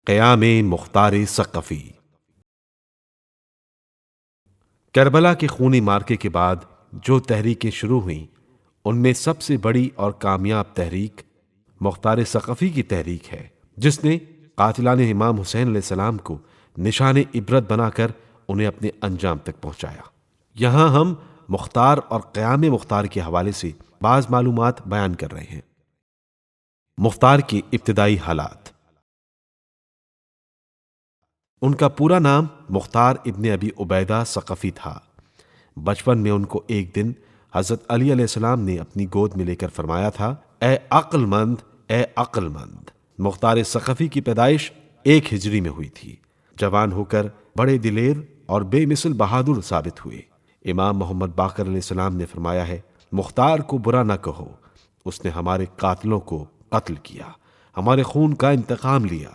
قیام مختار ثقفی۔ کربلا کے خونی مارکے کے بعد جو تحریکیں شروع ہوئیں ان میں سب سے بڑی اور کامیاب تحریک مختار ثقفی کی تحریک ہے، جس نے قاتلان امام حسین علیہ السلام کو نشان عبرت بنا کر انہیں اپنے انجام تک پہنچایا۔ یہاں ہم مختار اور قیام مختار کے حوالے سے بعض معلومات بیان کر رہے ہیں۔ مختار کی ابتدائی حالات۔ ان کا پورا نام مختار ابن ابی عبیدہ ثقفی تھا۔ بچپن میں ان کو ایک دن حضرت علی علیہ السلام نے اپنی گود میں لے کر فرمایا تھا، اے عقل مند، اے عقل مند۔ مختار ثقفی کی پیدائش 1 ہجری میں ہوئی تھی۔ جوان ہو کر بڑے دلیر اور بے مثل بہادر ثابت ہوئے۔ امام محمد باقر علیہ السلام نے فرمایا ہے، مختار کو برا نہ کہو، اس نے ہمارے قاتلوں کو قتل کیا، ہمارے خون کا انتقام لیا،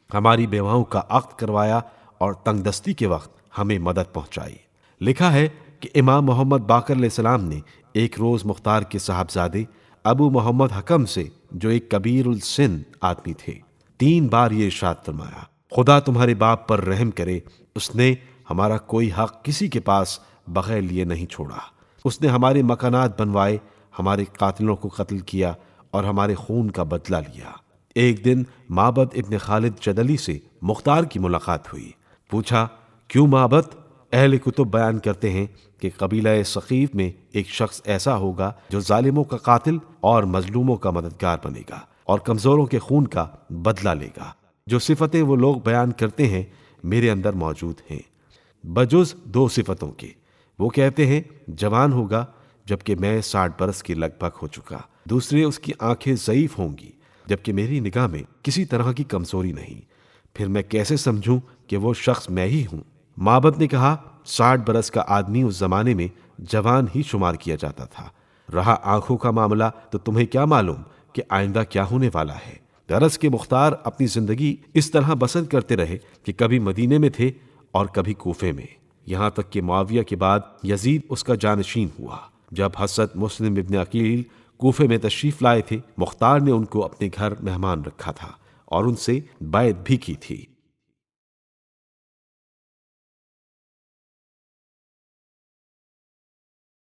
ہماری بیواؤں کا عقد کروایا اور تنگ دستی کے وقت ہمیں مدد پہنچائی۔ لکھا ہے کہ امام محمد باقر علیہ السلام نے ایک روز مختار کے صاحبزادے ابو محمد حکم سے، جو ایک کبیر السن آدمی تھے، 3 بار یہ ارشاد فرمایا، خدا تمہارے باپ پر رحم کرے، اس نے ہمارا کوئی حق کسی کے پاس بغیر لیے نہیں چھوڑا، اس نے ہمارے مکانات بنوائے، ہمارے قاتلوں کو قتل کیا اور ہمارے خون کا بدلہ لیا۔ ایک دن معبد ابن خالد جدلی سے مختار کی ملاقات ہوئی۔ پوچھا، کیوں معبد؟ اہل کتب بیان کرتے ہیں کہ قبیلہ ثقیف میں ایک شخص ایسا ہوگا جو ظالموں کا قاتل اور مظلوموں کا مددگار بنے گا اور کمزوروں کے خون کا بدلہ لے گا۔ جو صفتیں وہ لوگ بیان کرتے ہیں میرے اندر موجود ہیں، بجز 2 صفتوں کے۔ وہ کہتے ہیں جوان ہوگا جبکہ میں 60 برس کے لگ بھگ ہو چکا، دوسرے اس کی آنکھیں ضعیف ہوں گی جبکہ میری نگاہ میں کسی طرح کی کمزوری نہیں، پھر میں کیسے سمجھوں کہ وہ شخص میں ہی ہوں؟ معبد نے کہا، 60 برس کا آدمی اس زمانے میں جوان ہی شمار کیا جاتا تھا۔ رہا آنکھوں کا معاملہ تو تمہیں کیا معلوم کہ آئندہ کیا ہونے والا ہے؟ غرض کہ مختار اپنی زندگی اس طرح بسر کرتے رہے کہ کبھی مدینے میں تھے اور کبھی کوفے میں، یہاں تک کہ معاویہ کے بعد یزید اس کا جانشین ہوا۔ جب حضرت مسلم ابن عقیل کوفے میں تشریف لائے تھے، مختار نے ان کو اپنے گھر مہمان رکھا تھا اور ان سے بیعت بھی کی تھی۔